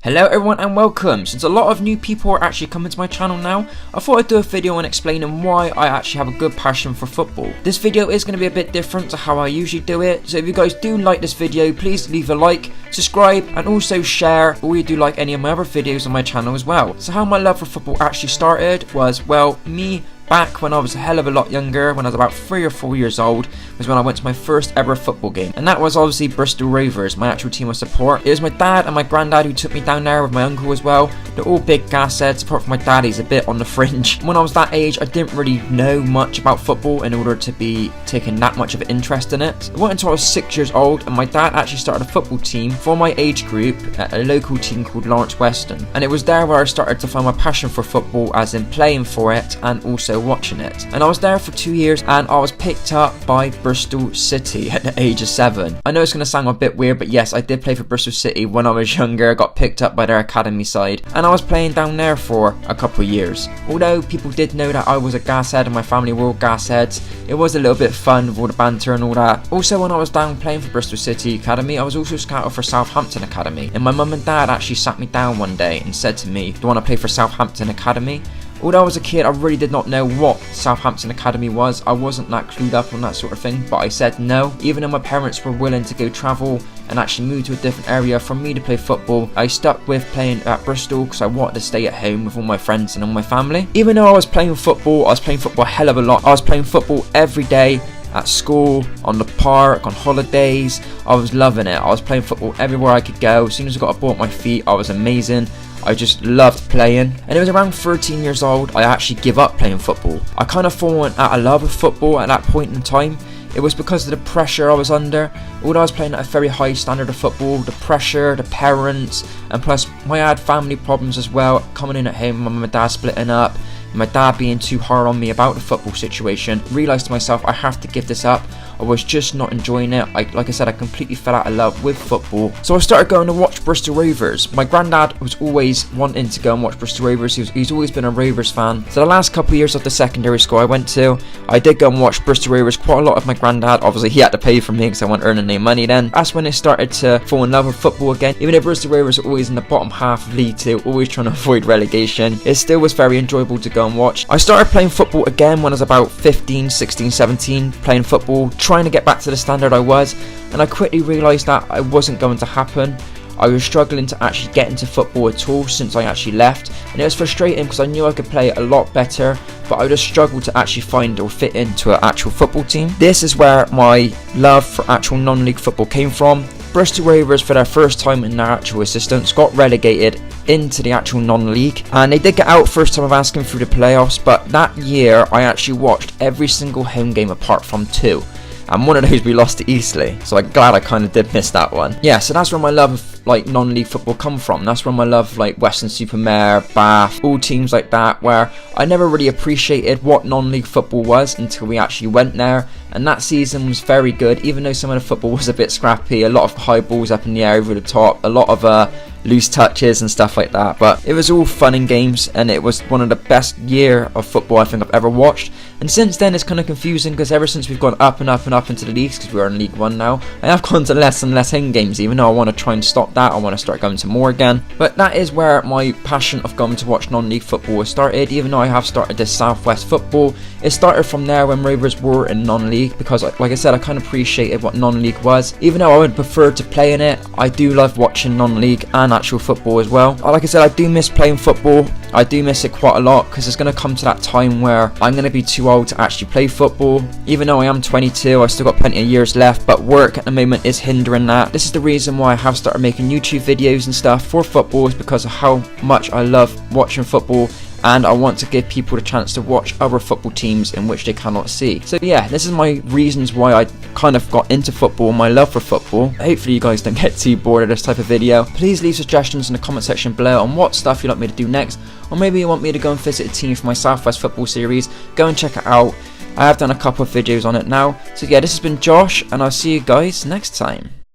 Hello everyone and welcome. Since a lot of new people are actually coming to my channel now, I thought I'd do a video on explaining why I actually have a good passion for football. This video is going to be a bit different to how I usually do it, so if you guys do like this video, please leave a like, subscribe and also share, or you do like any of my other videos on my channel as well. So how my love for football actually started was, well, me back when I was a hell of a lot younger, when I was about 3 or 4 years old, was when I went to my first ever football game. And that was obviously Bristol Rovers, my actual team of support. It was my dad and my granddad who took me down there with my uncle as well. They're all big gas heads, apart from my dad, he's a bit on the fringe. When I was that age, I didn't really know much about football in order to be taking that much of an interest in it. It wasn't until I was 6 years old and my dad actually started a football team for my age group at a local team called Lawrence Weston. And it was there where I started to find my passion for football, as in playing for it and also watching it. And I was there for 2 years and I was picked up by Bristol City at the age of 7. I know it's going to sound a bit weird, but yes, I did play for Bristol City when I was younger. I got picked up by their academy side and I was playing down there for a couple of years. Although people did know that I was a gas head and my family were all gas heads, it was a little bit fun with all the banter and all that. Also, when I was down playing for Bristol City Academy, I was also scouted for Southampton Academy, and my mum and dad actually sat me down one day and said to me, do you want to play for Southampton Academy? Although I was a kid, I really did not know what Southampton Academy was. I wasn't that clued up on that sort of thing, but I said no. Even though my parents were willing to go travel and actually move to a different area for me to play football, I stuck with playing at Bristol because I wanted to stay at home with all my friends and all my family. Even though I was playing football a hell of a lot. I was playing football every day, at school, on the park, on holidays. I was loving it. I was playing football everywhere I could go. As soon as I got a ball at my feet, I was amazing. I just loved playing. And it was around 13 years old I actually give up playing football. I kind of fallen out of love with football at that point in time. It was because of the pressure I was under. Although I was playing at a very high standard of football, the pressure, the parents, and plus I had family problems as well, coming in at home, my mum and dad splitting up, my dad being too hard on me about the football situation. Realised to myself, I have to give this up. I was just not enjoying it. Like I said, I completely fell out of love with football. So I started going to watch Bristol Rovers. My granddad was always wanting to go and watch Bristol Rovers. He's always been a Rovers fan. So the last couple of years of the secondary school I went to, I did go and watch Bristol Rovers quite a lot with my granddad. Obviously he had to pay for me because I wasn't earning any money then. That's when I started to fall in love with football again. Even though Bristol Rovers are always in the bottom half of League 2, always trying to avoid relegation, it still was very enjoyable to go and watch. I started playing football again when I was about 15, 16, 17, playing football, trying to get back to the standard I was, and I quickly realised that it wasn't going to happen. I was struggling to actually get into football at all since I actually left, and it was frustrating because I knew I could play a lot better, but I just struggled to actually find or fit into an actual football team. This is where my love for actual non-league football came from. Bristol Rovers, for their first time in their actual existence, got relegated into the actual non-league, and they did get out first time of asking through the playoffs, but that year I actually watched every single home game apart from 2. And one of those we lost to Eastleigh, so I'm glad I kind of did miss that one. Yeah, so that's where my love of like non-league football come from. That's where my love of like Weston-super-Mare, Bath, all teams like that, where I never really appreciated what non-league football was until we actually went there. And that season was very good, even though some of the football was a bit scrappy, a lot of high balls up in the air over the top, a lot of loose touches and stuff like that. But it was all fun and games, and it was one of the best year of football I think I've ever watched. And since then it's kind of confusing because ever since we've gone up and up and up into the leagues, because we are in League 1 now, I have gone to less and less home games, even though I want to try and stop that. I want to start going to more again. But that is where my passion of going to watch non-league football has started. Even though I have started this Southwest football, it started from there when Rovers were in non-league, because like I said, I kind of appreciated what non-league was. Even though I would prefer to play in it, I do love watching non-league and actual football as well. Like I said, I do miss playing football. I do miss it quite a lot because it's going to come to that time where I'm going to be too old to actually play football. Even though I am 22, I've still got plenty of years left, but work at the moment is hindering that. This is the reason why I have started making YouTube videos and stuff for football, is because of how much I love watching football, and I want to give people the chance to watch other football teams in which they cannot see. So yeah, this is my reasons why I kind of got into football, my love for football. Hopefully you guys don't get too bored of this type of video. Please leave suggestions in the comment section below on what stuff you'd like me to do next, or maybe you want me to go and visit a team for my Southwest football series. Go and check it out. I have done a couple of videos on it now. So yeah, this has been Josh, and I'll see you guys next time.